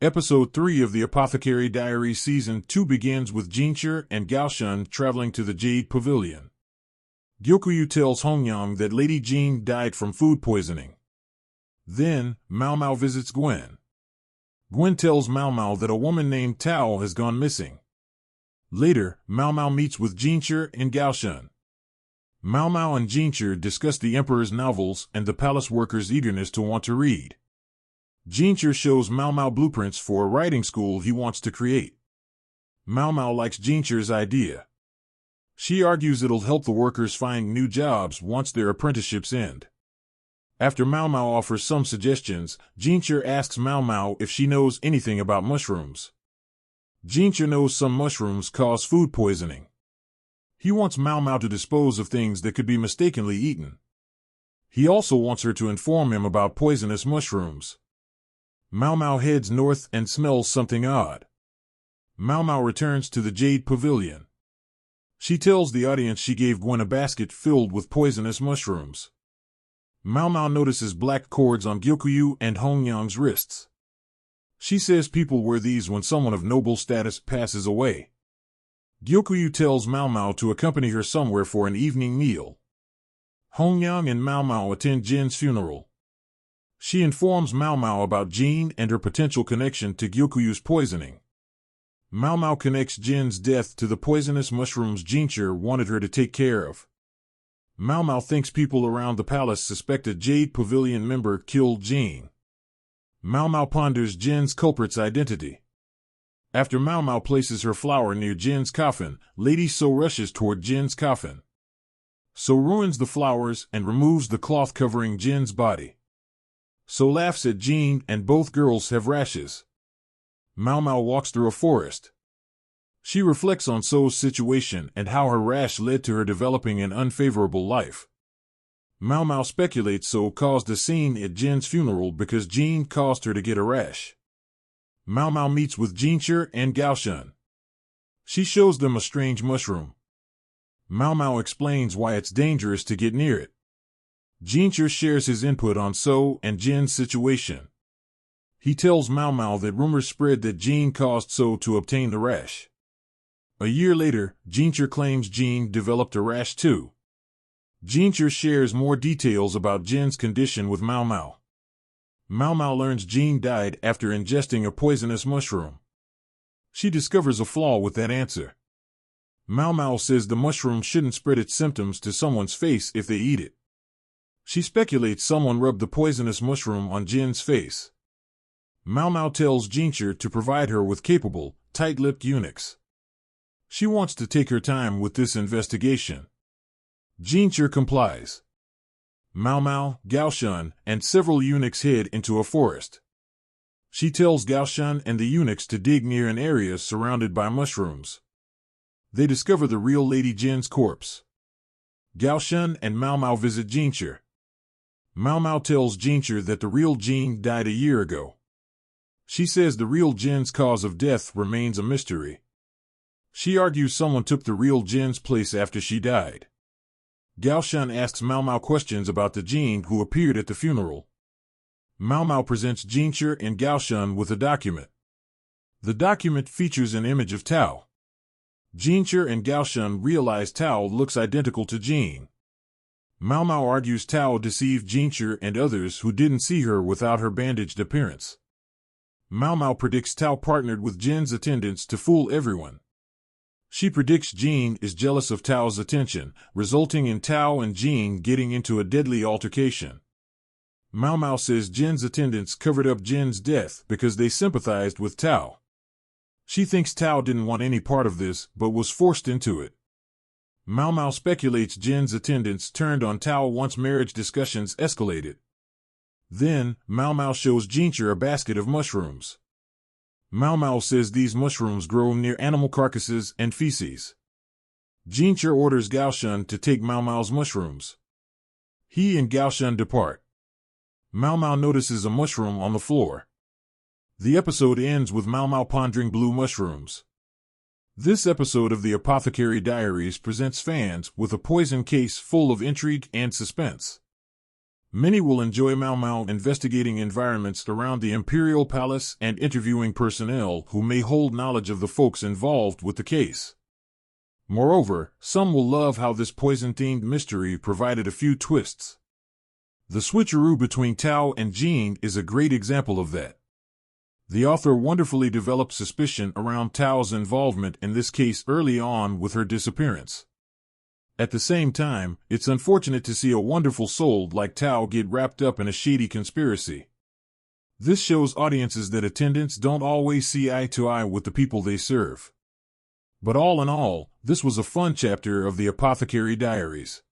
Episode 3 of the Apothecary Diaries Season 2 begins with Jincher and Gaoshun traveling to the Jade Pavilion. Gyokuyu tells Hongyang that Lady Jean died from food poisoning. Then, Mao Mao visits Gwen. Gwen tells Mao Mao that a woman named Tao has gone missing. Later, Mao Mao meets with Jincher and Gaoshun. Mao Mao and Jincher discuss the Emperor's novels and the palace workers' eagerness to want to read. Jincher shows Mao Mao blueprints for a writing school he wants to create. Mao Mao likes Jincher's idea. She argues it'll help the workers find new jobs once their apprenticeships end. After Mao Mao offers some suggestions, Jincher asks Mao Mao if she knows anything about mushrooms. Jincher knows some mushrooms cause food poisoning. He wants Mao Mao to dispose of things that could be mistakenly eaten. He also wants her to inform him about poisonous mushrooms. Mao Mao heads north and smells something odd. Mao Mao returns to the Jade Pavilion. She tells the audience she gave Gwen a basket filled with poisonous mushrooms. Mao Mao notices black cords on Gyokuyu and Hongyang's wrists. She says people wear these when someone of noble status passes away. Gyokuyu tells Mao Mao to accompany her somewhere for an evening meal. Hongyang and Mao Mao attend Jin's funeral. She informs Mao Mao about Jin and her potential connection to Gyokuyu's poisoning. Mao Mao connects Jin's death to the poisonous mushrooms Jincher wanted her to take care of. Mao Mao thinks people around the palace suspect a Jade Pavilion member killed Jin. Mao Mao ponders Jin's culprit's identity. After Mao Mao places her flower near Jin's coffin, Lady So rushes toward Jin's coffin. So ruins the flowers and removes the cloth covering Jin's body. So laughs at Jin and both girls have rashes. Mao Mao walks through a forest. She reflects on So's situation and how her rash led to her developing an unfavorable life. Mao Mao speculates So caused a scene at Jin's funeral because Jin caused her to get a rash. Mao Mao meets with Jincher and Gaoshun. She shows them a strange mushroom. Mao Mao explains why it's dangerous to get near it. Jincher shares his input on So and Jin's situation. He tells Mao Mao that rumors spread that Jin caused So to obtain the rash. A year later, Jincher claims Jin developed a rash too. Jincher shares more details about Jin's condition with Mao Mao. Mao Mao learns Jin died after ingesting a poisonous mushroom. She discovers a flaw with that answer. Mao Mao says the mushroom shouldn't spread its symptoms to someone's face if they eat it. She speculates someone rubbed the poisonous mushroom on Jin's face. Mao Mao tells Jincher to provide her with capable, tight-lipped eunuchs. She wants to take her time with this investigation. Jincher complies. Mao Mao, Gaoshun, and several eunuchs head into a forest. She tells Gaoshun and the eunuchs to dig near an area surrounded by mushrooms. They discover the real Lady Jin's corpse. Gaoshun and Mao Mao visit Jincher. Mao Mao tells Jincher that the real Jin died a year ago. She says the real Jin's cause of death remains a mystery. She argues someone took the real Jin's place after she died. Gaoshun asks Mao Mao questions about the Jin who appeared at the funeral. Mao Mao presents Jincher and Gaoshun with a document. The document features an image of Tao. Jincher and Gaoshun realize Tao looks identical to Jin. Mao Mao argues Tao deceived Jincher and others who didn't see her without her bandaged appearance. Mao Mao predicts Tao partnered with Jin's attendants to fool everyone. She predicts Jin is jealous of Tao's attention, resulting in Tao and Jin getting into a deadly altercation. Mao Mao says Jin's attendants covered up Jin's death because they sympathized with Tao. She thinks Tao didn't want any part of this but was forced into it. Mao Mao speculates Jin's attendants turned on Tao once marriage discussions escalated. Then, Mao Mao shows Jincher a basket of mushrooms. Mao Mao says these mushrooms grow near animal carcasses and feces. Jincher orders Gaoshun to take Mao Mao's mushrooms. He and Gaoshun depart. Mao Mao notices a mushroom on the floor. The episode ends with Mao Mao pondering blue mushrooms. This episode of the Apothecary Diaries presents fans with a poison case full of intrigue and suspense. Many will enjoy Mau Mau investigating environments around the Imperial Palace and interviewing personnel who may hold knowledge of the folks involved with the case. Moreover, some will love how this poison-themed mystery provided a few twists. The switcheroo between Tao and Jean is a great example of that. The author wonderfully developed suspicion around Tao's involvement in this case early on with her disappearance. At the same time, it's unfortunate to see a wonderful soul like Tao get wrapped up in a shady conspiracy. This shows audiences that attendants don't always see eye to eye with the people they serve. But all in all, this was a fun chapter of the Apothecary Diaries.